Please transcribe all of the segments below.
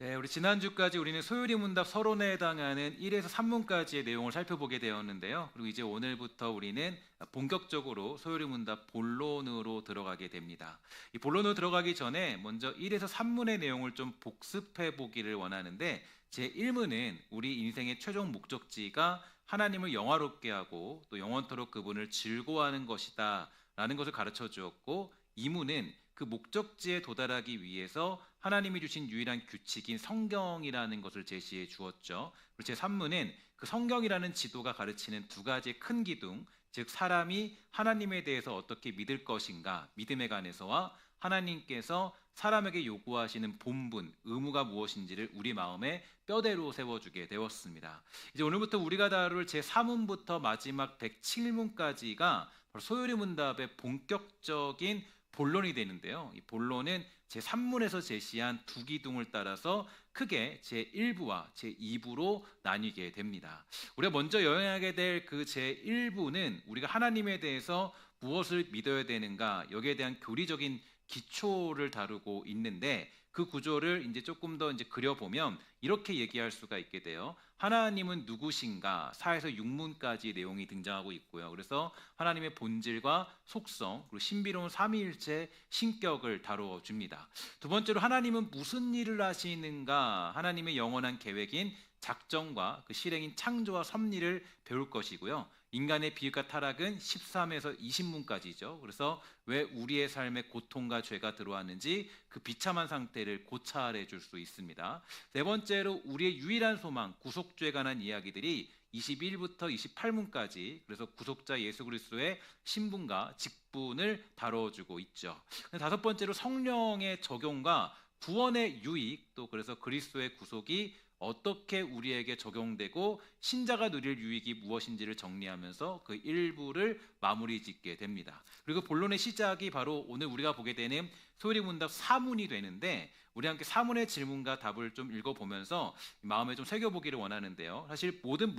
네, 우리 지난주까지 우리는 소요리 문답 서론에 해당하는 1에서 3문까지의 내용을 살펴보게 되었는데요. 그리고 이제 오늘부터 우리는 본격적으로 소요리 문답 본론으로 들어가게 됩니다. 이 본론으로 들어가기 전에 먼저 1에서 3문의 내용을 좀 복습해 보기를 원하는데, 제 1문은 우리 인생의 최종 목적지가 하나님을 영화롭게 하고 또 영원토록 그분을 즐거워하는 것이다 라는 것을 가르쳐 주었고, 2문은 그 목적지에 도달하기 위해서 하나님이 주신 유일한 규칙인 성경이라는 것을 제시해 주었죠. 그리고 제3문은 그 성경이라는 지도가 가르치는 두 가지 큰 기둥, 즉 사람이 하나님에 대해서 어떻게 믿을 것인가, 믿음에 관해서와 하나님께서 사람에게 요구하시는 본분, 의무가 무엇인지를 우리 마음에 뼈대로 세워주게 되었습니다. 이제 오늘부터 우리가 다룰 제3문부터 마지막 107문까지가 소요리 문답의 본격적인 본론이 되는데요. 이 본론은 제3문에서 제시한 두 기둥을 따라서 크게 제1부와 제2부로 나뉘게 됩니다. 우리가 먼저 여행하게 될 그 제1부는 우리가 하나님에 대해서 무엇을 믿어야 되는가, 여기에 대한 교리적인 기초를 다루고 있는데, 그 구조를 이제 조금 더 이제 그려보면 이렇게 얘기할 수가 있게 돼요. 하나님은 누구신가? 4에서 6문까지 내용이 등장하고 있고요. 그래서 하나님의 본질과 속성, 그리고 신비로운 삼위일체 신격을 다루어 줍니다. 두 번째로 하나님은 무슨 일을 하시는가? 하나님의 영원한 계획인 작정과 그 실행인 창조와 섭리를 배울 것이고요. 인간의 비극과 타락은 13에서 20문까지죠. 그래서 왜 우리의 삶에 고통과 죄가 들어왔는지 그 비참한 상태를 고찰해 줄 수 있습니다. 네 번째로 우리의 유일한 소망, 구속주에 관한 이야기들이 21부터 28문까지, 그래서 구속자 예수 그리스도의 신분과 직분을 다뤄주고 있죠. 다섯 번째로 성령의 적용과 구원의 유익, 또 그래서 그리스도의 구속이 어떻게 우리에게 적용되고 신자가 누릴 유익이 무엇인지를 정리하면서 그 일부를 마무리 짓게 됩니다. 그리고 본론의 시작이 바로 오늘 우리가 보게 되는 소요리 문답 4문이 되는데, 우리 함께 4문의 질문과 답을 좀 읽어보면서 마음에 좀 새겨보기를 원하는데요. 사실 모든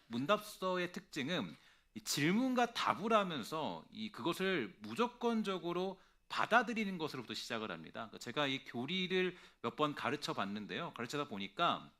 문답서의 특징은 이 질문과 답을 하면서 그것을 무조건적으로 받아들이는 것으로부터 시작을 합니다. 제가 이 교리를 몇 번 가르쳐 봤는데요. 가르쳐다 보니까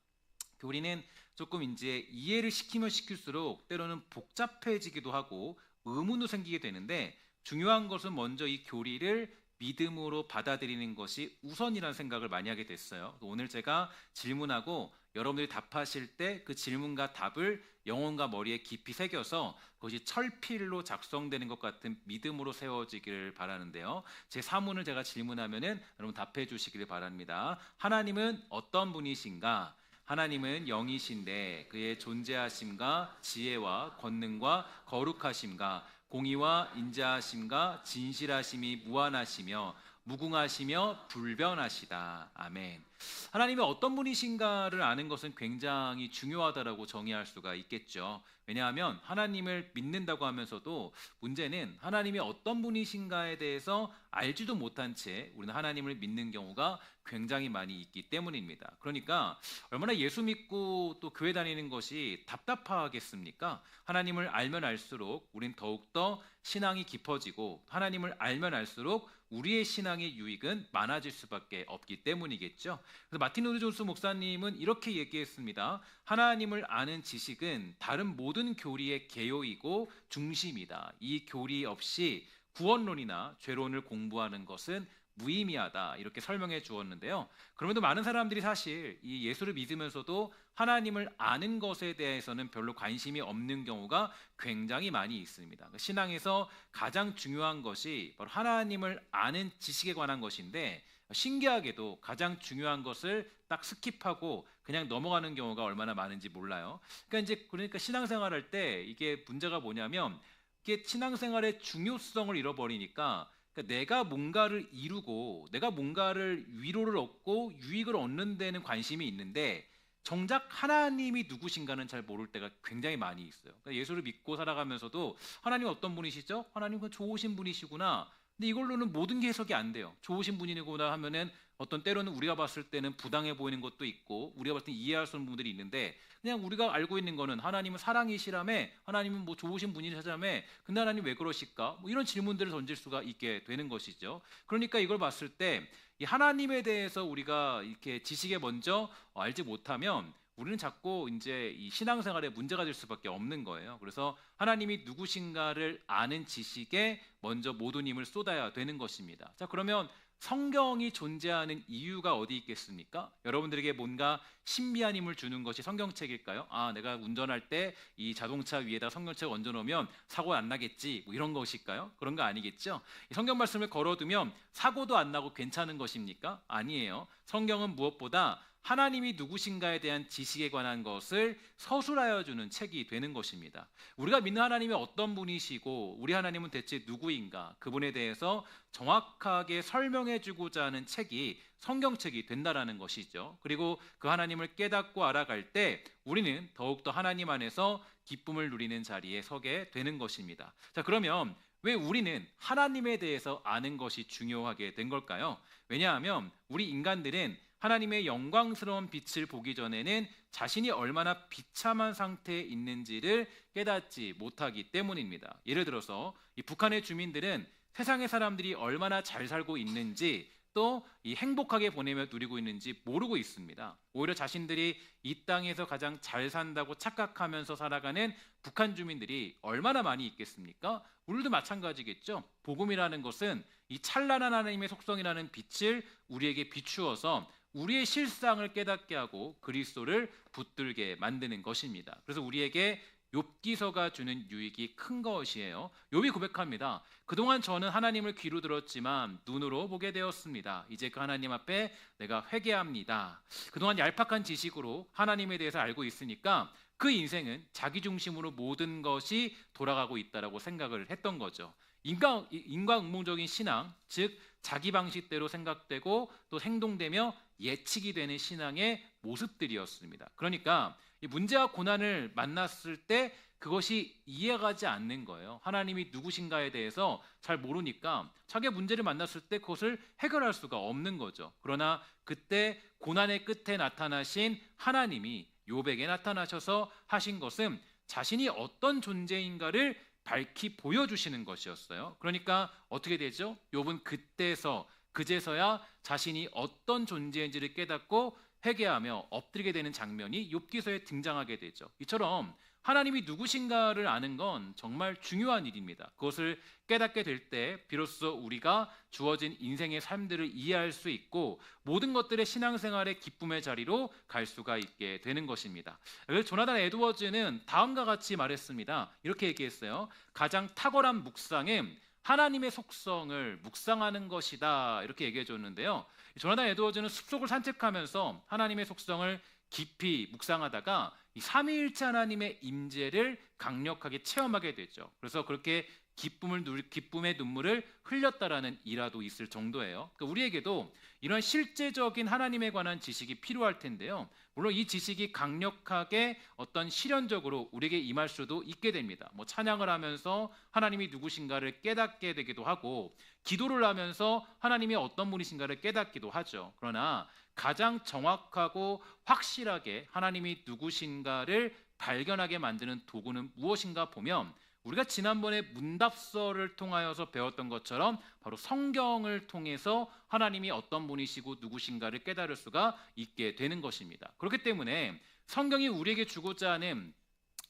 교리는 조금 이제 이해를 시키면 시킬수록 때로는 복잡해지기도 하고 의문도 생기게 되는데, 중요한 것은 먼저 이 교리를 믿음으로 받아들이는 것이 우선이라는 생각을 많이 하게 됐어요. 오늘 제가 질문하고 여러분들이 답하실 때 그 질문과 답을 영혼과 머리에 깊이 새겨서 그것이 철필로 작성되는 것 같은 믿음으로 세워지기를 바라는데요. 제 3문을 제가 질문하면은 여러분 답해 주시기를 바랍니다. 하나님은 어떤 분이신가? 하나님은 영이신데 그의 존재하심과 지혜와 권능과 거룩하심과 공의와 인자하심과 진실하심이 무한하시며 무궁하시며 불변하시다. 아멘. 하나님이 어떤 분이신가를 아는 것은 굉장히 중요하다라고 정의할 수가 있겠죠. 왜냐하면 하나님을 믿는다고 하면서도 문제는 하나님이 어떤 분이신가에 대해서 알지도 못한 채 우리는 하나님을 믿는 경우가 굉장히 많이 있기 때문입니다. 그러니까 얼마나 예수 믿고 또 교회 다니는 것이 답답하겠습니까? 하나님을 알면 알수록 우린 더욱더 신앙이 깊어지고, 하나님을 알면 알수록 우리의 신앙의 유익은 많아질 수밖에 없기 때문이겠죠. 그래서 마틴 루드 존스 목사님은 이렇게 얘기했습니다. 하나님을 아는 지식은 다른 모든 교리의 개요이고 중심이다. 이 교리 없이 구원론이나 죄론을 공부하는 것은 무의미하다, 이렇게 설명해 주었는데요. 그럼에도 많은 사람들이 사실 이 예수를 믿으면서도 하나님을 아는 것에 대해서는 별로 관심이 없는 경우가 굉장히 많이 있습니다. 신앙에서 가장 중요한 것이 바로 하나님을 아는 지식에 관한 것인데, 신기하게도 가장 중요한 것을 딱 스킵하고 그냥 넘어가는 경우가 얼마나 많은지 몰라요. 그러니까 신앙생활할 때 이게 문제가 뭐냐면, 이게 신앙생활의 중요성을 잃어버리니까, 그러니까 내가 뭔가를 이루고 내가 뭔가를 위로를 얻고 유익을 얻는 데는 관심이 있는데 정작 하나님이 누구신가는 잘 모를 때가 굉장히 많이 있어요. 그러니까 예수를 믿고 살아가면서도 하나님 어떤 분이시죠? 하나님은 좋으신 분이시구나. 근데 이걸로는 모든 게 해석이 안 돼요. 좋으신 분이구나 하면은 어떤 때로는 우리가 봤을 때는 부당해 보이는 것도 있고 우리가 봤을 때 이해할 수 없는 부분들이 있는데 그냥 우리가 알고 있는 거는 하나님은 사랑이시라며 하나님은 뭐 좋으신 분이시라며 근데 하나님 왜 그러실까? 뭐 이런 질문들을 던질 수가 있게 되는 것이죠. 그러니까 이걸 봤을 때 이 하나님에 대해서 우리가 이렇게 지식에 먼저 알지 못하면 우리는 자꾸 이제 이 신앙생활에 문제가 될 수밖에 없는 거예요. 그래서 하나님이 누구신가를 아는 지식에 먼저 모든 힘을 쏟아야 되는 것입니다. 자, 그러면 성경이 존재하는 이유가 어디 있겠습니까? 여러분들에게 뭔가 신비한 힘을 주는 것이 성경책일까요? 아, 내가 운전할 때 이 자동차 위에다 성경책 얹어 놓으면 사고 안 나겠지, 뭐 이런 것일까요? 그런 거 아니겠죠? 이 성경 말씀을 걸어두면 사고도 안 나고 괜찮은 것입니까? 아니에요. 성경은 무엇보다 하나님이 누구신가에 대한 지식에 관한 것을 서술하여 주는 책이 되는 것입니다. 우리가 믿는 하나님이 어떤 분이시고 우리 하나님은 대체 누구인가 그분에 대해서 정확하게 설명해 주고자 하는 책이 성경책이 된다라는 것이죠. 그리고 그 하나님을 깨닫고 알아갈 때 우리는 더욱더 하나님 안에서 기쁨을 누리는 자리에 서게 되는 것입니다. 자, 그러면 왜 우리는 하나님에 대해서 아는 것이 중요하게 된 걸까요? 왜냐하면 우리 인간들은 하나님의 영광스러운 빛을 보기 전에는 자신이 얼마나 비참한 상태에 있는지를 깨닫지 못하기 때문입니다. 예를 들어서 이 북한의 주민들은 세상의 사람들이 얼마나 잘 살고 있는지 또 이 행복하게 보내며 누리고 있는지 모르고 있습니다. 오히려 자신들이 이 땅에서 가장 잘 산다고 착각하면서 살아가는 북한 주민들이 얼마나 많이 있겠습니까? 우리도 마찬가지겠죠. 복음이라는 것은 이 찬란한 하나님의 속성이라는 빛을 우리에게 비추어서 우리의 실상을 깨닫게 하고 그리스도를 붙들게 만드는 것입니다. 그래서 우리에게 욥기서가 주는 유익이 큰 것이에요. 욥이 고백합니다. 그동안 저는 하나님을 귀로 들었지만 눈으로 보게 되었습니다. 이제 그 하나님 앞에 내가 회개합니다. 그동안 얄팍한 지식으로 하나님에 대해서 알고 있으니까 그 인생은 자기 중심으로 모든 것이 돌아가고 있다라고 생각을 했던 거죠. 인과응보적인 신앙, 즉 자기 방식대로 생각되고 또 행동되며 예측이 되는 신앙의 모습들이었습니다. 그러니까 이 문제와 고난을 만났을 때 그것이 이해가지 않는 거예요. 하나님이 누구신가에 대해서 잘 모르니까 자기의 문제를 만났을 때 그것을 해결할 수가 없는 거죠. 그러나 그때 고난의 끝에 나타나신 하나님이 욥에게 나타나셔서 하신 것은 자신이 어떤 존재인가를 밝히 보여주시는 것이었어요. 그러니까 어떻게 되죠? 욥은 그제서야 자신이 어떤 존재인지를 깨닫고 회개하며 엎드리게 되는 장면이 욥기서에 등장하게 되죠. 이처럼 하나님이 누구신가를 아는 건 정말 중요한 일입니다. 그것을 깨닫게 될 때 비로소 우리가 주어진 인생의 삶들을 이해할 수 있고 모든 것들의 신앙생활의 기쁨의 자리로 갈 수가 있게 되는 것입니다. 그래서 조나단 에드워즈는 다음과 같이 말했습니다. 이렇게 얘기했어요. 가장 탁월한 묵상은 하나님의 속성을 묵상하는 것이다. 이렇게 얘기해 줬는데요. 조나단 에드워즈는 숲속을 산책하면서 하나님의 속성을 깊이 묵상하다가 이 삼위일체 하나님의 임재를 강력하게 체험하게 되죠. 그래서 그렇게 기쁨의 눈물을 흘렸다라는 일화도 있을 정도예요. 그러니까 우리에게도 이런 실제적인 하나님에 관한 지식이 필요할 텐데요. 물론 이 지식이 강력하게 어떤 실현적으로 우리에게 임할 수도 있게 됩니다. 뭐 찬양을 하면서 하나님이 누구신가를 깨닫게 되기도 하고 기도를 하면서 하나님이 어떤 분이신가를 깨닫기도 하죠. 그러나 가장 정확하고 확실하게 하나님이 누구신가를 발견하게 만드는 도구는 무엇인가 보면 우리가 지난번에 문답서를 통하여서 배웠던 것처럼 바로 성경을 통해서 하나님이 어떤 분이시고 누구신가를 깨달을 수가 있게 되는 것입니다. 그렇기 때문에 성경이 우리에게 주고자 하는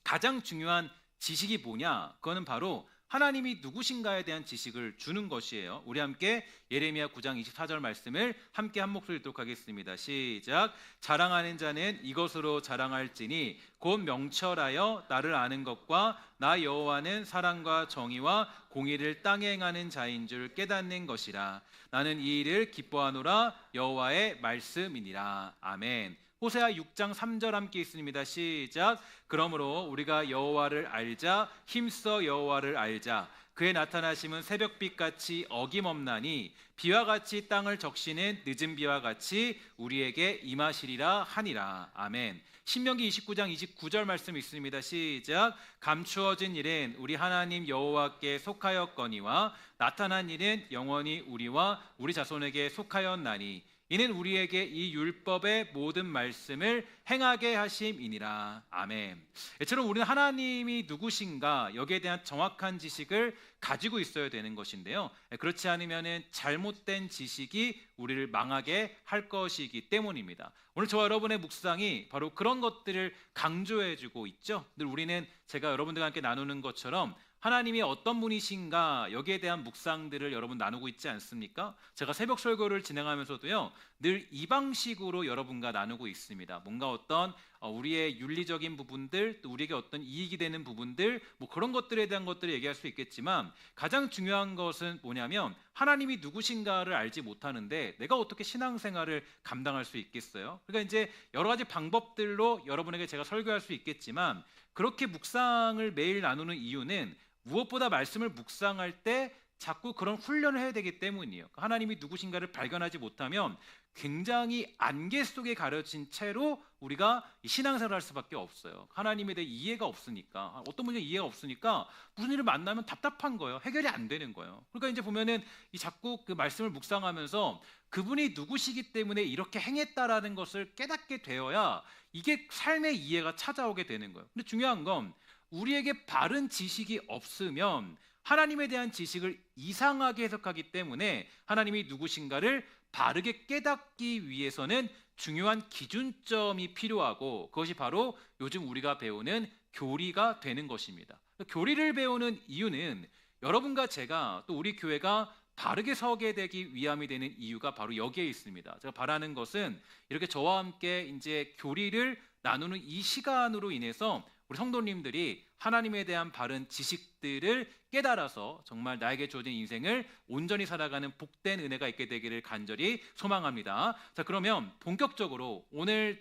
가장 중요한 지식이 뭐냐? 그거는 바로 하나님이 누구신가에 대한 지식을 주는 것이에요. 우리 함께 예레미야 9장 24절 말씀을 함께 한 목소리 읽도록 하겠습니다. 시작. 자랑하는 자는 이것으로 자랑할지니 곧 명철하여 나를 아는 것과 나 여호와는 사랑과 정의와 공의를 땅에 행하는 자인 줄 깨닫는 것이라. 나는 이 일을 기뻐하노라. 여호와의 말씀이니라. 아멘. 호세아 6장 3절 함께 있습니다. 시작. 그러므로 우리가 여호와를 알자. 힘써 여호와를 알자. 그의 나타나심은 새벽빛같이 어김없나니 비와 같이 땅을 적시는 늦은 비와 같이 우리에게 임하시리라 하니라. 아멘. 신명기 29장 29절 말씀 있습니다. 시작. 감추어진 일은 우리 하나님 여호와께 속하였거니와 나타난 일은 영원히 우리와 우리 자손에게 속하였나니 이는 우리에게 이 율법의 모든 말씀을 행하게 하심이니라. 아멘. 이처럼 우리는 하나님이 누구신가 여기에 대한 정확한 지식을 가지고 있어야 되는 것인데요. 그렇지 않으면 잘못된 지식이 우리를 망하게 할 것이기 때문입니다. 오늘 저와 여러분의 묵상이 바로 그런 것들을 강조해주고 있죠. 늘 우리는 제가 여러분들과 함께 나누는 것처럼 하나님이 어떤 분이신가 여기에 대한 묵상들을 여러분 나누고 있지 않습니까? 제가 새벽 설교를 진행하면서도요 늘 이 방식으로 여러분과 나누고 있습니다. 뭔가 어떤 우리의 윤리적인 부분들, 또 우리에게 어떤 이익이 되는 부분들, 뭐 그런 것들에 대한 것들을 얘기할 수 있겠지만 가장 중요한 것은 뭐냐면 하나님이 누구신가를 알지 못하는데 내가 어떻게 신앙생활을 감당할 수 있겠어요? 그러니까 이제 여러 가지 방법들로 여러분에게 제가 설교할 수 있겠지만 그렇게 묵상을 매일 나누는 이유는 무엇보다 말씀을 묵상할 때 자꾸 그런 훈련을 해야 되기 때문이에요. 하나님이 누구신가를 발견하지 못하면 굉장히 안개 속에 가려진 채로 우리가 신앙생활을 할 수밖에 없어요. 하나님에 대해 이해가 없으니까, 어떤 분이 이해가 없으니까 무슨 일을 만나면 답답한 거예요. 해결이 안 되는 거예요. 그러니까 이제 보면은 이 자꾸 그 말씀을 묵상하면서 그분이 누구시기 때문에 이렇게 행했다라는 것을 깨닫게 되어야 이게 삶의 이해가 찾아오게 되는 거예요. 근데 중요한 건 우리에게 바른 지식이 없으면 하나님에 대한 지식을 이상하게 해석하기 때문에 하나님이 누구신가를 바르게 깨닫기 위해서는 중요한 기준점이 필요하고 그것이 바로 요즘 우리가 배우는 교리가 되는 것입니다. 교리를 배우는 이유는 여러분과 제가 또 우리 교회가 바르게 서게 되기 위함이 되는 이유가 바로 여기에 있습니다. 제가 바라는 것은 이렇게 저와 함께 이제 교리를 나누는 이 시간으로 인해서 우리 성도님들이 하나님에 대한 바른 지식들을 깨달아서 정말 나에게 주어진 인생을 온전히 살아가는 복된 은혜가 있게 되기를 간절히 소망합니다. 자, 그러면 본격적으로 오늘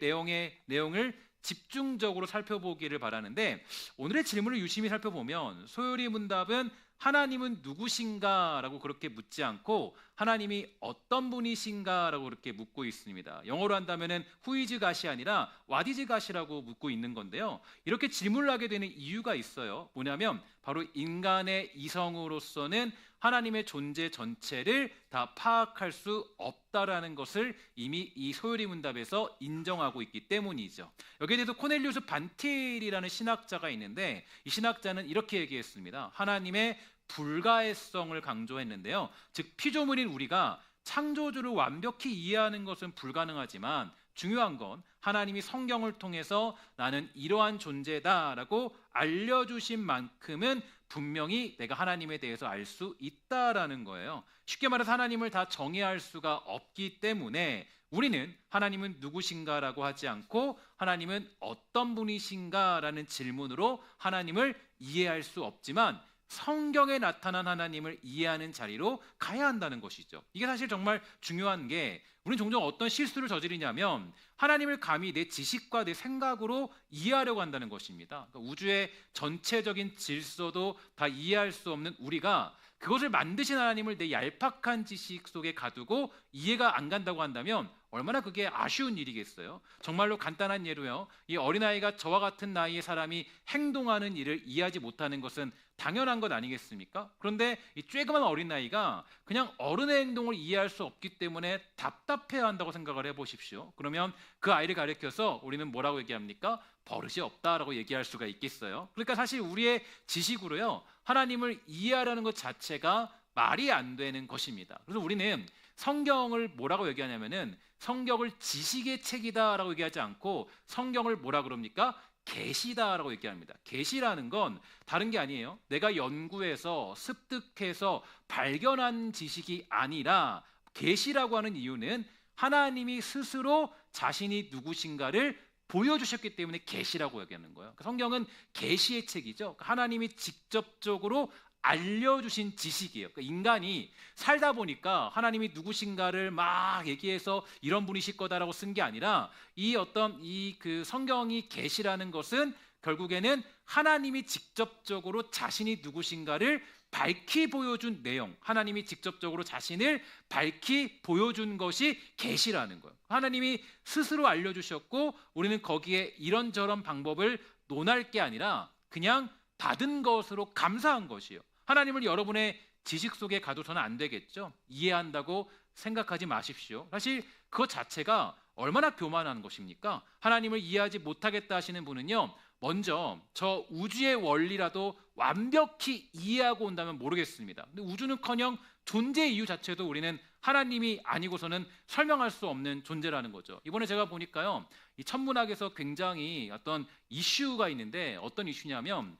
내용을 집중적으로 살펴보기를 바라는데 오늘의 질문을 유심히 살펴보면 소요리 문답은 하나님은 누구신가? 라고 그렇게 묻지 않고 하나님이 어떤 분이신가? 라고 그렇게 묻고 있습니다. 영어로 한다면 Who is God이 아니라 What is God이라고 묻고 있는 건데요. 이렇게 질문을 하게 되는 이유가 있어요. 뭐냐면 바로 인간의 이성으로서는 하나님의 존재 전체를 다 파악할 수 없다라는 것을 이미 이 소요리 문답에서 인정하고 있기 때문이죠. 여기에 대해서 코넬리우스 반틸이라는 신학자가 있는데 이 신학자는 이렇게 얘기했습니다. 하나님의 불가해성을 강조했는데요. 즉 피조물인 우리가 창조주를 완벽히 이해하는 것은 불가능하지만 중요한 건 하나님이 성경을 통해서 나는 이러한 존재다라고 알려주신 만큼은 분명히 내가 하나님에 대해서 알 수 있다라는 거예요. 쉽게 말해서 하나님을 다 정의할 수가 없기 때문에 우리는 하나님은 누구신가라고 하지 않고 하나님은 어떤 분이신가라는 질문으로 하나님을 이해할 수 없지만 성경에 나타난 하나님을 이해하는 자리로 가야 한다는 것이죠. 이게 사실 정말 중요한 게 우리는 종종 어떤 실수를 저지르냐면 하나님을 감히 내 지식과 내 생각으로 이해하려고 한다는 것입니다. 그러니까 우주의 전체적인 질서도 다 이해할 수 없는 우리가 그것을 만드신 하나님을 내 얄팍한 지식 속에 가두고 이해가 안 간다고 한다면 얼마나 그게 아쉬운 일이겠어요. 정말로 간단한 예로요. 이 어린아이가 저와 같은 나이의 사람이 행동하는 일을 이해하지 못하는 것은 당연한 것 아니겠습니까? 그런데 이 쬐그만 어린아이가 그냥 어른의 행동을 이해할 수 없기 때문에 답답해야 한다고 생각을 해보십시오. 그러면 그 아이를 가리켜서 우리는 뭐라고 얘기합니까? 버릇이 없다라고 얘기할 수가 있겠어요. 그러니까 사실 우리의 지식으로요 하나님을 이해하려는 것 자체가 말이 안 되는 것입니다. 그래서 우리는 성경을 뭐라고 얘기하냐면은 성경을 지식의 책이다라고 얘기하지 않고 성경을 뭐라 그럽니까? 계시다라고 얘기합니다. 계시라는 건 다른 게 아니에요. 내가 연구해서 습득해서 발견한 지식이 아니라 계시라고 하는 이유는 하나님이 스스로 자신이 누구신가를 보여주셨기 때문에 계시라고 얘기하는 거예요. 성경은 계시의 책이죠. 하나님이 직접적으로 알려주신 지식이에요. 그러니까 인간이 살다 보니까 하나님이 누구신가를 막 얘기해서 이런 분이실 거다라고 쓴 게 아니라 이 어떤 그 성경이 계시라는 것은 결국에는 하나님이 직접적으로 자신이 누구신가를 밝히 보여준 내용, 하나님이 직접적으로 자신을 밝히 보여준 것이 계시라는 거예요. 하나님이 스스로 알려주셨고 우리는 거기에 이런저런 방법을 논할 게 아니라 그냥 받은 것으로 감사한 것이에요. 하나님을 여러분의 지식 속에 가둬서는 안 되겠죠. 이해한다고 생각하지 마십시오. 사실 그것 자체가 얼마나 교만한 것입니까? 하나님을 이해하지 못하겠다 하시는 분은요, 먼저 저 우주의 원리라도 완벽히 이해하고 온다면 모르겠습니다. 근데 우주는커녕 존재 이유 자체도 우리는 하나님이 아니고서는 설명할 수 없는 존재라는 거죠. 이번에 제가 보니까요, 이 천문학에서 굉장히 어떤 이슈가 있는데, 어떤 이슈냐면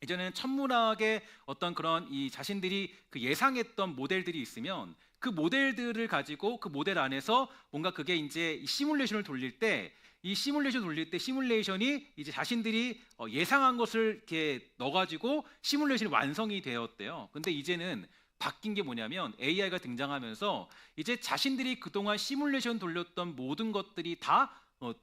이전에는 천문학의 어떤 그런 이 자신들이 그 예상했던 모델들이 있으면 그 모델들을 가지고 그 모델 안에서 뭔가 그게 이제 이 시뮬레이션을 돌릴 때, 이 시뮬레이션 돌릴 때 시뮬레이션이 이제 자신들이 예상한 것을 이렇게 넣어가지고 시뮬레이션이 완성이 되었대요. 근데 이제는 바뀐 게 뭐냐면 AI가 등장하면서 이제 자신들이 그동안 시뮬레이션 돌렸던 모든 것들이 다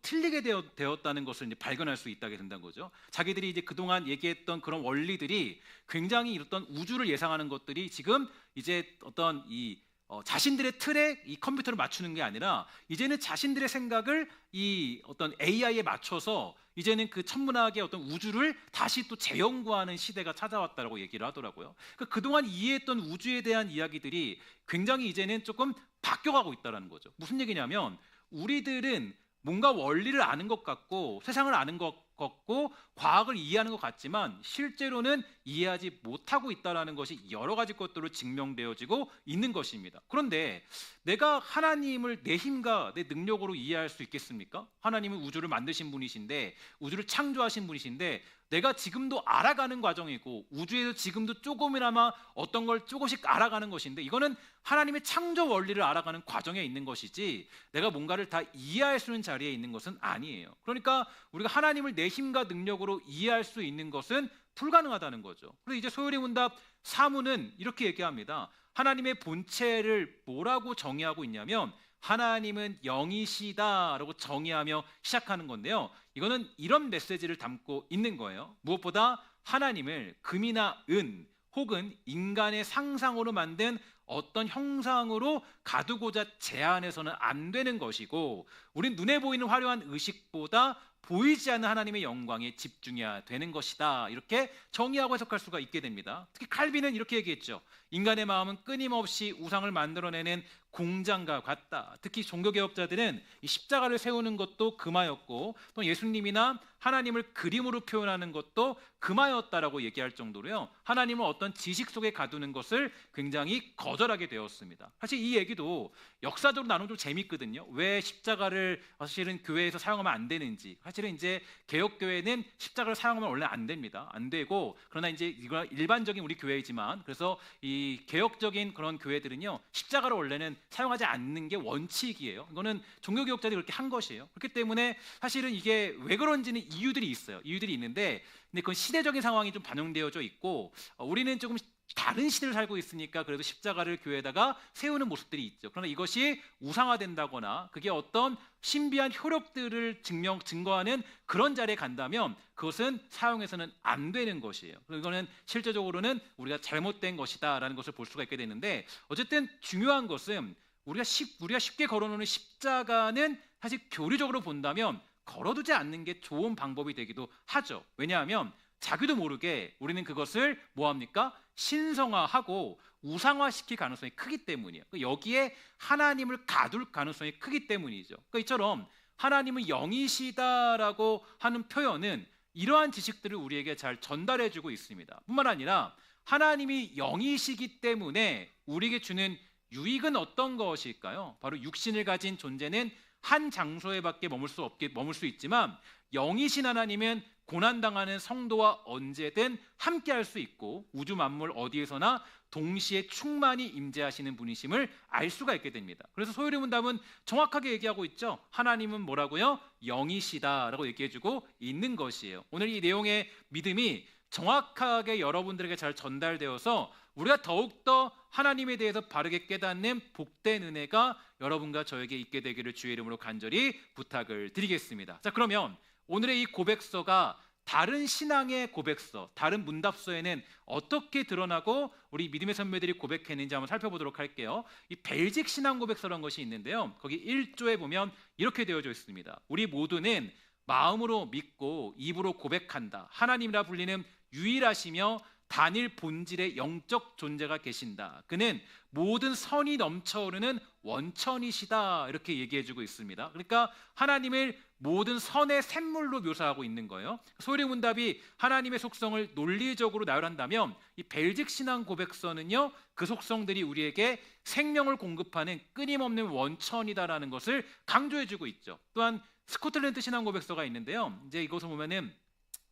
틀리게 되었다는 것을 이제 발견할 수 있다게 된다는 거죠. 자기들이 이제 그동안 얘기했던 그런 원리들이 굉장히 어떤 우주를 예상하는 것들이 지금 이제 어떤 이 자신들의 틀에 이 컴퓨터를 맞추는 게 아니라 이제는 자신들의 생각을 이 어떤 AI에 맞춰서 이제는 그 천문학의 어떤 우주를 다시 또 재연구하는 시대가 찾아왔다라고 얘기를 하더라고요. 그러니까 그동안 이해했던 우주에 대한 이야기들이 굉장히 이제는 조금 바뀌어가고 있다는 거죠. 무슨 얘기냐면 우리들은 뭔가 원리를 아는 것 같고 세상을 아는 것 같고 과학을 이해하는 것 같지만 실제로는 이해하지 못하고 있다는 것이 여러 가지 것들로 증명되어지고 있는 것입니다. 그런데 내가 하나님을 내 힘과 내 능력으로 이해할 수 있겠습니까? 하나님은 우주를 만드신 분이신데, 우주를 창조하신 분이신데, 내가 지금도 알아가는 과정이고 우주에서 지금도 조금이나마 어떤 걸 조금씩 알아가는 것인데, 이거는 하나님의 창조 원리를 알아가는 과정에 있는 것이지 내가 뭔가를 다 이해할 수 있는 자리에 있는 것은 아니에요. 그러니까 우리가 하나님을 내 힘과 능력으로 이해할 수 있는 것은 불가능하다는 거죠. 그래서 이제 소요리 문답 3문은 이렇게 얘기합니다. 하나님의 본체를 뭐라고 정의하고 있냐면 하나님은 영이시다라고 정의하며 시작하는 건데요. 이거는 이런 메시지를 담고 있는 거예요. 무엇보다 하나님을 금이나 은 혹은 인간의 상상으로 만든 어떤 형상으로 가두고자 제한해서는 안 되는 것이고, 우린 눈에 보이는 화려한 의식보다 보이지 않는 하나님의 영광에 집중해야 되는 것이다, 이렇게 정의하고 해석할 수가 있게 됩니다. 특히 칼빈은 이렇게 얘기했죠. 인간의 마음은 끊임없이 우상을 만들어내는 공장과 같다. 특히 종교개혁자들은 이 십자가를 세우는 것도 금하였고, 또 예수님이나 하나님을 그림으로 표현하는 것도 금하였다라고 얘기할 정도로요, 하나님을 어떤 지식 속에 가두는 것을 굉장히 거절하게 되었습니다. 사실 이 얘기도 역사적으로 나누면 좀 재밌거든요. 왜 십자가를 사실은 교회에서 사용하면 안 되는지. 사실은 이제 개혁교회는 십자가를 사용하면 원래 안 됩니다. 안 되고, 그러나 이제 이거 일반적인 우리 교회이지만, 그래서 이 개혁적인 그런 교회들은요, 십자가를 원래는 사용하지 않는 게 원칙이에요. 이거는 종교개혁자들이 그렇게 한 것이에요. 그렇기 때문에 사실은 이게 왜 그런지는 이유들이 있어요. 이유들이 있는데, 근데 그건 시대적인 상황이 좀 반영되어져 있고, 우리는 조금 다른 시대를 살고 있으니까 그래도 십자가를 교회에다가 세우는 모습들이 있죠. 그러나 이것이 우상화된다거나 그게 어떤 신비한 효력들을 증거하는 그런 자리에 간다면 그것은 사용해서는 안 되는 것이에요. 이거는 실제적으로는 우리가 잘못된 것이다라는 것을 볼 수가 있게 되는데, 어쨌든 중요한 것은 우리가 쉽게 걸어놓는 십자가는 사실 교리적으로 본다면 걸어두지 않는 게 좋은 방법이 되기도 하죠. 왜냐하면 자기도 모르게 우리는 그것을 뭐합니까? 신성화하고 우상화시킬 가능성이 크기 때문이에요. 여기에 하나님을 가둘 가능성이 크기 때문이죠. 그러니까 이처럼 하나님은 영이시다라고 하는 표현은 이러한 지식들을 우리에게 잘 전달해주고 있습니다. 뿐만 아니라 하나님이 영이시기 때문에 우리에게 주는 유익은 어떤 것일까요? 바로 육신을 가진 존재는 한 장소에밖에 머물 수 있지만, 영이신 하나님은 고난당하는 성도와 언제든 함께할 수 있고 우주 만물 어디에서나 동시에 충만히 임재하시는 분이심을 알 수가 있게 됩니다. 그래서 소요리 문답은 정확하게 얘기하고 있죠. 하나님은 뭐라고요? 영이시다라고 얘기해주고 있는 것이에요. 오늘 이 내용의 믿음이 정확하게 여러분들에게 잘 전달되어서 우리가 더욱더 하나님에 대해서 바르게 깨닫는 복된 은혜가 여러분과 저에게 있게 되기를 주의 이름으로 간절히 부탁을 드리겠습니다. 자, 그러면 오늘의 이 고백서가 다른 신앙의 고백서, 다른 문답서에는 어떻게 드러나고 우리 믿음의 선배들이 고백했는지 한번 살펴보도록 할게요. 이 벨직 신앙 고백서라는 것이 있는데요, 거기 1조에 보면 이렇게 되어져 있습니다. 우리 모두는 마음으로 믿고 입으로 고백한다. 하나님이라 불리는 유일하시며 단일 본질의 영적 존재가 계신다. 그는 모든 선이 넘쳐오르는 원천이시다 이렇게 얘기해주고 있습니다. 그러니까 하나님을 모든 선의 샘물로 묘사하고 있는 거예요. 소요리문답이 하나님의 속성을 논리적으로 나열한다면 이 벨직 신앙 고백서는요, 그 속성들이 우리에게 생명을 공급하는 끊임없는 원천이다라는 것을 강조해주고 있죠. 또한 스코틀랜드 신앙 고백서가 있는데요, 이제 이것을 보면은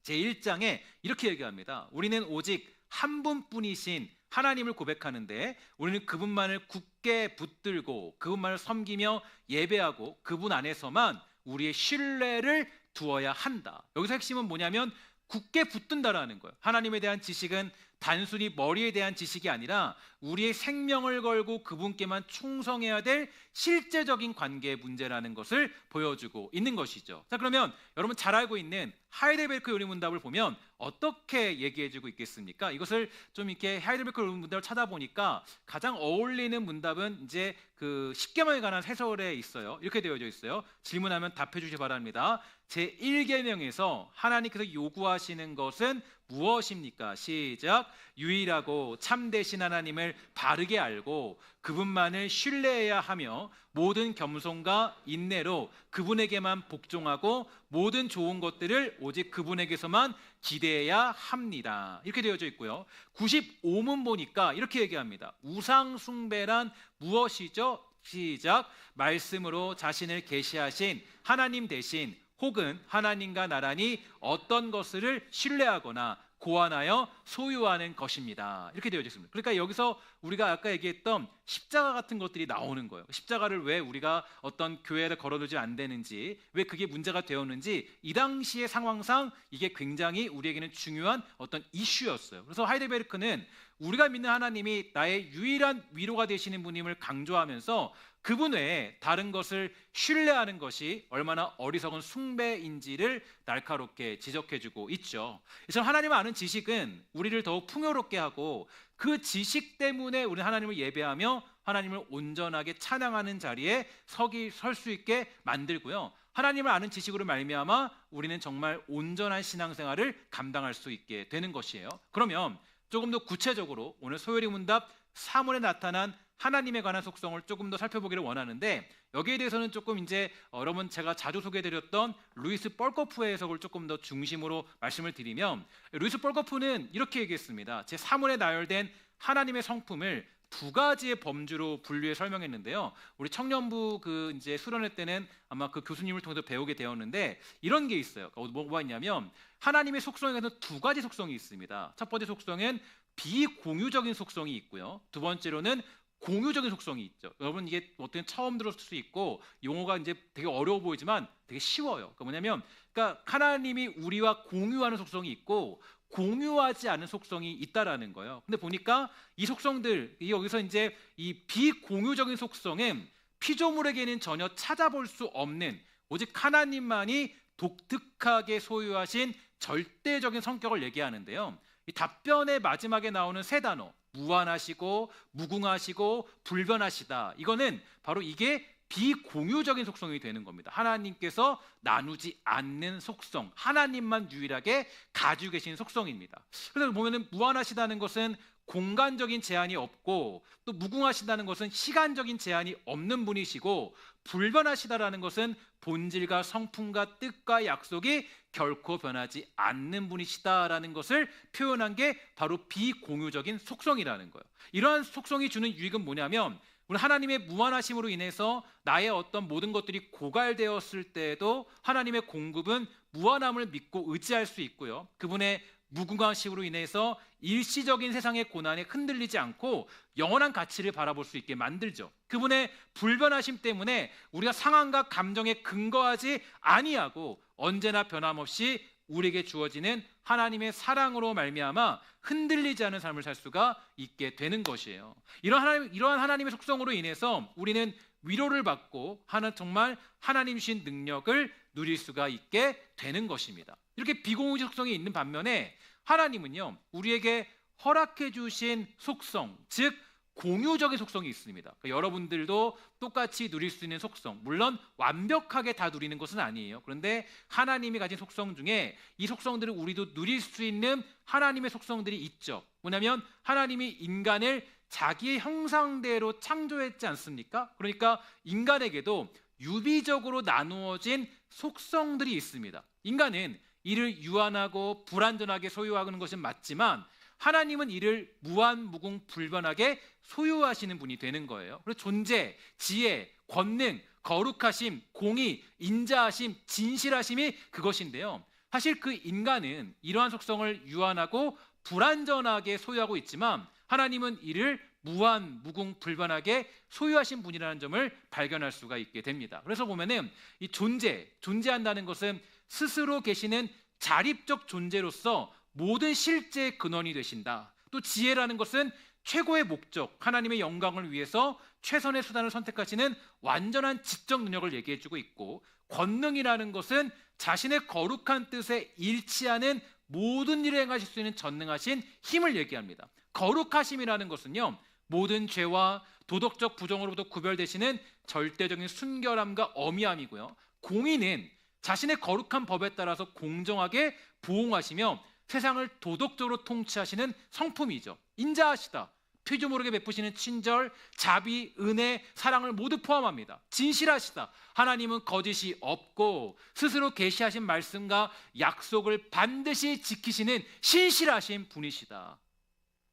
제1장에 이렇게 얘기합니다. 우리는 오직 한 분뿐이신 하나님을 고백하는데 우리는 그분만을 굳게 붙들고 그분만을 섬기며 예배하고 그분 안에서만 우리의 신뢰를 두어야 한다. 여기서 핵심은 뭐냐면 굳게 붙든다라는 거예요. 하나님에 대한 지식은 단순히 머리에 대한 지식이 아니라 우리의 생명을 걸고 그분께만 충성해야 될 실제적인 관계의 문제라는 것을 보여주고 있는 것이죠. 자, 그러면 여러분 잘 알고 있는 하이델베르크 요리문답을 보면 어떻게 얘기해주고 있겠습니까? 이것을 좀 이렇게 하이델베르크 요리문답을 찾아보니까 가장 어울리는 문답은 이제 그 10계명에 관한 해설에 있어요. 이렇게 되어져 있어요. 질문하면 답해 주시기 바랍니다. 제1계명에서 하나님께서 요구하시는 것은 무엇입니까? 시작. 유일하고 참되신 하나님을 바르게 알고 그분만을 신뢰해야 하며 모든 겸손과 인내로 그분에게만 복종하고 모든 좋은 것들을 오직 그분에게서만 기대해야 합니다. 이렇게 되어져 있고요. 95문 보니까 이렇게 얘기합니다. 우상 숭배란 무엇이죠? 시작. 말씀으로 자신을 계시하신 하나님 대신 혹은 하나님과 나란히 어떤 것을 신뢰하거나 고안하여 소유하는 것입니다. 이렇게 되어 있습니다. 그러니까 여기서 우리가 아까 얘기했던 십자가 같은 것들이 나오는 거예요. 십자가를 왜 우리가 어떤 교회에 걸어두지 안 되는지, 왜 그게 문제가 되었는지 이 당시의 상황상 이게 굉장히 우리에게는 중요한 어떤 이슈였어요. 그래서 하이델베르크는 우리가 믿는 하나님이 나의 유일한 위로가 되시는 분임을 강조하면서 그분 외에 다른 것을 신뢰하는 것이 얼마나 어리석은 숭배인지를 날카롭게 지적해주고 있죠. 이처럼 하나님을 아는 지식은 우리를 더욱 풍요롭게 하고 그 지식 때문에 우리는 하나님을 예배하며 하나님을 온전하게 찬양하는 자리에 설 수 있게 만들고요. 하나님을 아는 지식으로 말미암아 우리는 정말 온전한 신앙생활을 감당할 수 있게 되는 것이에요. 그러면 조금 더 구체적으로 오늘 소요리 문답 3월에 나타난 하나님에 관한 속성을 조금 더 살펴보기를 원하는데, 여기에 대해서는 조금 이제 여러분 제가 자주 소개해드렸던 루이스 뻘거프의 해석을 조금 더 중심으로 말씀을 드리면, 루이스 뻘거프는 이렇게 얘기했습니다. 제 3월에 나열된 하나님의 성품을 두 가지의 범주로 분류해 설명했는데요. 우리 청년부 그 이제 수련회 때는 아마 그 교수님을 통해서 배우게 되었는데 이런 게 있어요. 뭐가 있냐면 하나님의 속성에는 두 가지 속성이 있습니다. 첫 번째 속성은 비공유적인 속성이 있고요. 두 번째로는 공유적인 속성이 있죠. 여러분 이게 어떤 처음 들었을 수 있고 용어가 이제 되게 어려워 보이지만 되게 쉬워요. 그러니까 뭐냐면 그러니까 하나님이 우리와 공유하는 속성이 있고 공유하지 않은 속성이 있다라는 거예요. 근데 보니까 이 속성들 여기서 이제 이 비공유적인 속성은 피조물에게는 전혀 찾아볼 수 없는 오직 하나님만이 독특하게 소유하신 절대적인 성격을 얘기하는데요. 이 답변의 마지막에 나오는 세 단어 무한하시고 무궁하시고 불변하시다, 이거는 바로 이게 비공유적인 속성이 되는 겁니다. 하나님께서 나누지 않는 속성, 하나님만 유일하게 가지고 계신 속성입니다. 그래서 보면은 무한하시다는 것은 공간적인 제한이 없고 또 무궁하시다는 것은 시간적인 제한이 없는 분이시고 불변하시다라는 것은 본질과 성품과 뜻과 약속이 결코 변하지 않는 분이시다라는 것을 표현한 게 바로 비공유적인 속성이라는 거예요. 이러한 속성이 주는 유익은 뭐냐면 우리 하나님의 무한하심으로 인해서 나의 어떤 모든 것들이 고갈되었을 때에도 하나님의 공급은 무한함을 믿고 의지할 수 있고요. 그분의 무궁하심으로 인해서 일시적인 세상의 고난에 흔들리지 않고 영원한 가치를 바라볼 수 있게 만들죠. 그분의 불변하심 때문에 우리가 상황과 감정에 근거하지 아니하고 언제나 변함없이 우리에게 주어지는 하나님의 사랑으로 말미암아 흔들리지 않은 삶을 살 수가 있게 되는 것이에요. 이러한 하나님의 속성으로 인해서 우리는 위로를 받고 정말 하나님 주신 능력을 누릴 수가 있게 되는 것입니다. 이렇게 비공유적 속성이 있는 반면에 하나님은요, 우리에게 허락해 주신 속성, 즉 공유적인 속성이 있습니다. 그러니까 여러분들도 똑같이 누릴 수 있는 속성, 물론 완벽하게 다 누리는 것은 아니에요. 그런데 하나님이 가진 속성 중에 이 속성들을 우리도 누릴 수 있는 하나님의 속성들이 있죠. 뭐냐면 하나님이 인간을 자기의 형상대로 창조했지 않습니까? 그러니까 인간에게도 유비적으로 나누어진 속성들이 있습니다. 인간은 이를 유한하고 불완전하게 소유하는 것은 맞지만 하나님은 이를 무한무궁불변하게 소유하시는 분이 되는 거예요. 그래서 존재, 지혜, 권능, 거룩하심, 공의, 인자하심, 진실하심이 그것인데요. 사실 그 인간은 이러한 속성을 유한하고 불완전하게 소유하고 있지만 하나님은 이를 무한무궁불변하게 소유하신 분이라는 점을 발견할 수가 있게 됩니다. 그래서 보면은 이 존재한다는 것은 스스로 계시는 자립적 존재로서 모든 실제의 근원이 되신다. 또 지혜라는 것은 최고의 목적, 하나님의 영광을 위해서 최선의 수단을 선택하시는 완전한 지적 능력을 얘기해주고 있고, 권능이라는 것은 자신의 거룩한 뜻에 일치하는 모든 일을 행하실 수 있는 전능하신 힘을 얘기합니다. 거룩하심이라는 것은요, 모든 죄와 도덕적 부정으로부터 구별되시는 절대적인 순결함과 어미함이고요, 공의는 자신의 거룩한 법에 따라서 공정하게 보응하시며 세상을 도덕적으로 통치하시는 성품이죠. 인자하시다, 피조 모르게 베푸시는 친절, 자비, 은혜, 사랑을 모두 포함합니다. 진실하시다, 하나님은 거짓이 없고 스스로 계시하신 말씀과 약속을 반드시 지키시는 신실하신 분이시다.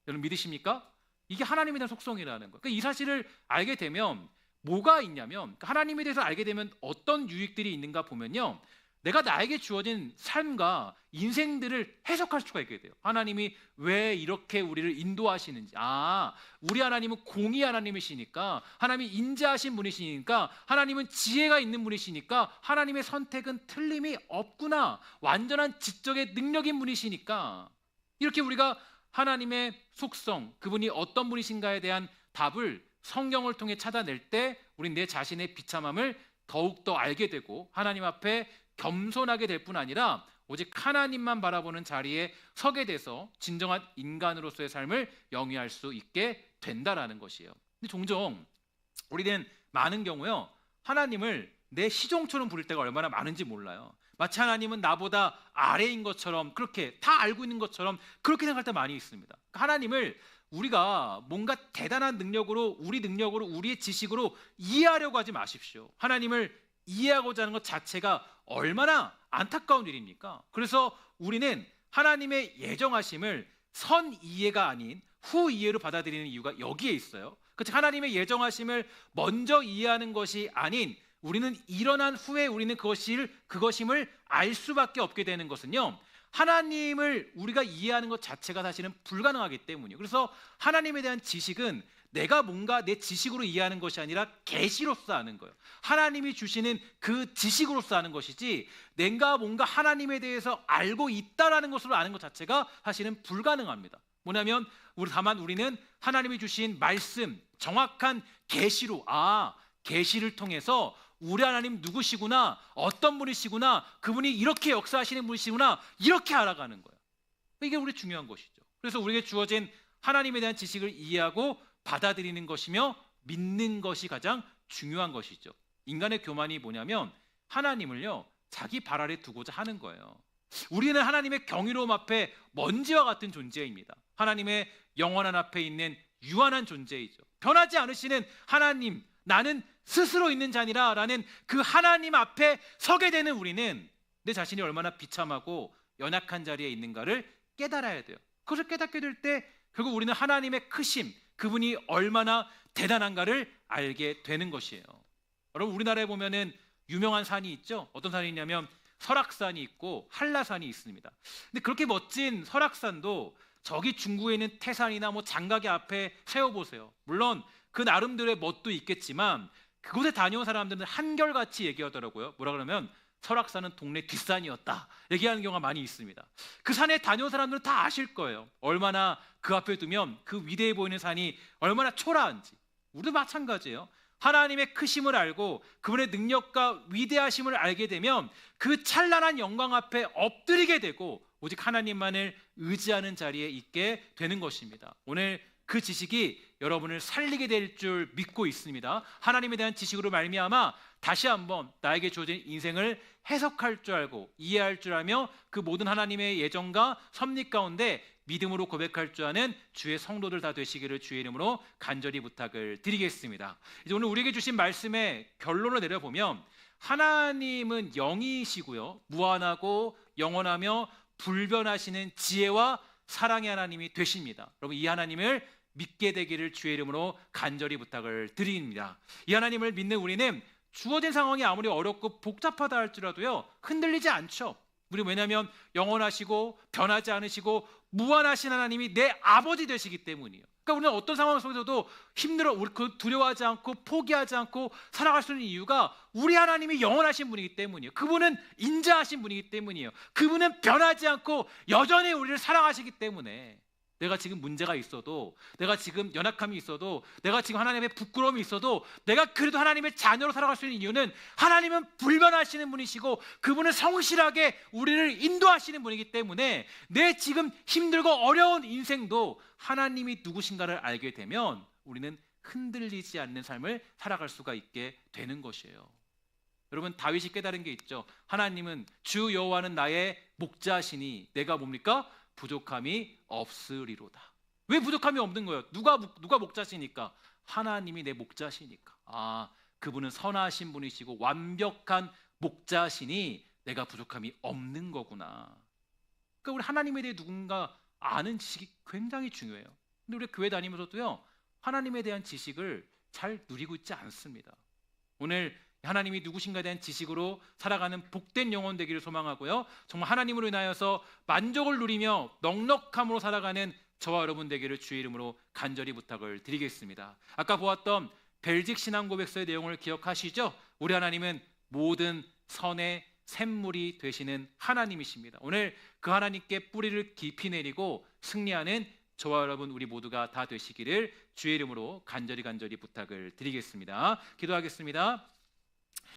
여러분 믿으십니까? 이게 하나님에 대한 속성이라는 거예요. 그러니까 이 사실을 알게 되면 뭐가 있냐면, 하나님에 대해서 알게 되면 어떤 유익들이 있는가 보면요, 내가 나에게 주어진 삶과 인생들을 해석할 수가 있게 돼요. 하나님이 왜 이렇게 우리를 인도하시는지, 우리 하나님은 공의 하나님이시니까, 하나님이 인자하신 분이시니까, 하나님은 지혜가 있는 분이시니까 하나님의 선택은 틀림이 없구나, 완전한 지적의 능력인 분이시니까, 이렇게 우리가 하나님의 속성, 그분이 어떤 분이신가에 대한 답을 성경을 통해 찾아낼 때 우린 내 자신의 비참함을 더욱더 알게 되고 하나님 앞에 겸손하게 될 뿐 아니라 오직 하나님만 바라보는 자리에 서게 돼서 진정한 인간으로서의 삶을 영위할 수 있게 된다라는 것이에요. 근데 종종 우리는 많은 경우요, 하나님을 내 시종처럼 부를 때가 얼마나 많은지 몰라요. 마치 하나님은 나보다 아래인 것처럼, 그렇게 다 알고 있는 것처럼 그렇게 생각할 때 많이 있습니다. 하나님을 우리가 뭔가 대단한 능력으로, 우리 능력으로, 우리의 지식으로 이해하려고 하지 마십시오. 하나님을 이해하고자 하는 것 자체가 얼마나 안타까운 일입니까? 그래서 우리는 하나님의 예정하심을 선 이해가 아닌 후 이해로 받아들이는 이유가 여기에 있어요. 즉 하나님의 예정하심을 먼저 이해하는 것이 아닌 우리는 일어난 후에 우리는 그것임을 알 수밖에 없게 되는 것은요, 하나님을 우리가 이해하는 것 자체가 사실은 불가능하기 때문이에요. 그래서 하나님에 대한 지식은 내가 뭔가 내 지식으로 이해하는 것이 아니라 계시로서 아는 거예요. 하나님이 주시는 그 지식으로서 아는 것이지, 내가 뭔가 하나님에 대해서 알고 있다라는 것으로 아는 것 자체가 사실은 불가능합니다. 뭐냐면 다만 우리는 하나님이 주신 말씀, 정확한 계시로, 계시를 통해서 우리 하나님 누구시구나, 어떤 분이시구나, 그분이 이렇게 역사하시는 분이시구나, 이렇게 알아가는 거예요. 이게 우리 중요한 것이죠. 그래서 우리에게 주어진 하나님에 대한 지식을 이해하고 받아들이는 것이며 믿는 것이 가장 중요한 것이죠. 인간의 교만이 뭐냐면 하나님을요, 자기 발 아래 두고자 하는 거예요. 우리는 하나님의 경이로움 앞에 먼지와 같은 존재입니다. 하나님의 영원한 앞에 있는 유한한 존재이죠. 변하지 않으시는 하나님, 나는 스스로 있는 자니라 라는 그 하나님 앞에 서게 되는 우리는 내 자신이 얼마나 비참하고 연약한 자리에 있는가를 깨달아야 돼요. 그것을 깨닫게 될 때 결국 우리는 하나님의 크심, 그분이 얼마나 대단한가를 알게 되는 것이에요. 여러분 우리나라에 보면은 유명한 산이 있죠. 어떤 산이 있냐면 설악산이 있고 한라산이 있습니다. 근데 그렇게 멋진 설악산도 저기 중구에 있는 태산이나 장각의 앞에 세워보세요. 물론 그 나름대로의 멋도 있겠지만 그곳에 다녀온 사람들은 한결같이 얘기하더라고요. 뭐라 그러면 설악산은 동네 뒷산이었다 얘기하는 경우가 많이 있습니다. 그 산에 다녀온 사람들은 다 아실 거예요. 얼마나 그 앞에 두면 그 위대해 보이는 산이 얼마나 초라한지. 우리도 마찬가지예요. 하나님의 크심을 알고 그분의 능력과 위대하심을 알게 되면 그 찬란한 영광 앞에 엎드리게 되고 오직 하나님만을 의지하는 자리에 있게 되는 것입니다. 오늘 그 지식이 여러분을 살리게 될 줄 믿고 있습니다. 하나님에 대한 지식으로 말미암아 다시 한번 나에게 주어진 인생을 해석할 줄 알고 이해할 줄 알며 그 모든 하나님의 예정과 섭리 가운데 믿음으로 고백할 줄 아는 주의 성도들 다 되시기를 주의 이름으로 간절히 부탁을 드리겠습니다. 이제 오늘 우리에게 주신 말씀의 결론을 내려보면 하나님은 영이시고요, 무한하고 영원하며 불변하시는 지혜와 사랑의 하나님이 되십니다. 여러분, 이 하나님을 믿게 되기를 주의 이름으로 간절히 부탁을 드립니다. 이 하나님을 믿는 우리는 주어진 상황이 아무리 어렵고 복잡하다 할지라도요, 흔들리지 않죠. 우리 왜냐하면 영원하시고 변하지 않으시고 무한하신 하나님이 내 아버지 되시기 때문이에요. 그러니까 우리는 어떤 상황 속에서도 두려워하지 않고 포기하지 않고 살아갈 수 있는 이유가 우리 하나님이 영원하신 분이기 때문이에요. 그분은 인자하신 분이기 때문이에요. 그분은 변하지 않고 여전히 우리를 사랑하시기 때문에 내가 지금 문제가 있어도, 내가 지금 연약함이 있어도, 내가 지금 하나님의 부끄러움이 있어도 내가 그래도 하나님의 자녀로 살아갈 수 있는 이유는 하나님은 불변하시는 분이시고 그분은 성실하게 우리를 인도하시는 분이기 때문에 내 지금 힘들고 어려운 인생도 하나님이 누구신가를 알게 되면 우리는 흔들리지 않는 삶을 살아갈 수가 있게 되는 것이에요. 여러분, 다윗이 깨달은 게 있죠. 하나님은 주 여호와는 나의 목자시니 내가 뭡니까? 부족함이 없으리로다. 왜 부족함이 없는 거예요? 누가 목자시니까? 하나님이 내 목자시니까. 그분은 선하신 분이시고 완벽한 목자시니 내가 부족함이 없는 거구나. 그러니까 우리 하나님에 대해 누군가 아는 지식이 굉장히 중요해요. 근데 우리 교회 다니면서도요, 하나님에 대한 지식을 잘 누리고 있지 않습니다. 오늘 하나님이 누구신가에 대한 지식으로 살아가는 복된 영혼 되기를 소망하고요, 정말 하나님으로 인하여서 만족을 누리며 넉넉함으로 살아가는 저와 여러분 되기를 주의 이름으로 간절히 부탁을 드리겠습니다. 아까 보았던 벨직 신앙 고백서의 내용을 기억하시죠? 우리 하나님은 모든 선의 샘물이 되시는 하나님이십니다. 오늘 그 하나님께 뿌리를 깊이 내리고 승리하는 저와 여러분 우리 모두가 다 되시기를 주의 이름으로 간절히 부탁을 드리겠습니다. 기도하겠습니다.